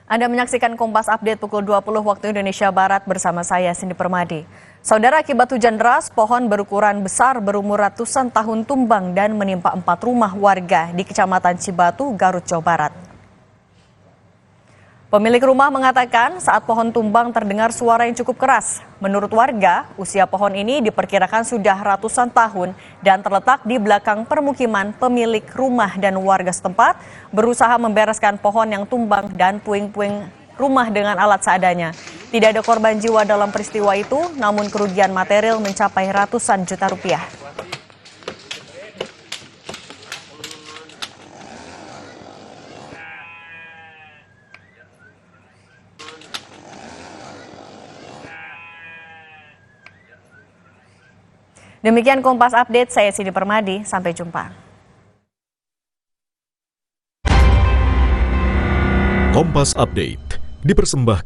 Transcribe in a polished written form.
Anda menyaksikan Kompas Update pukul 20 waktu Indonesia Barat bersama saya, Cindy Permadi. Saudara, akibat hujan deras, pohon berukuran besar berumur ratusan tahun tumbang dan menimpa 4 rumah warga di Kecamatan Cibatu, Garut, Jawa Barat. Pemilik rumah mengatakan saat pohon tumbang terdengar suara yang cukup keras. Menurut warga, usia pohon ini diperkirakan sudah ratusan tahun dan terletak di belakang permukiman pemilik rumah, dan warga setempat berusaha membereskan pohon yang tumbang dan puing-puing rumah dengan alat seadanya. Tidak ada korban jiwa dalam peristiwa itu, namun kerugian material mencapai ratusan juta rupiah. Demikian Kompas Update, saya Cindy Permadi, sampai jumpa. Kompas Update dipersembahkan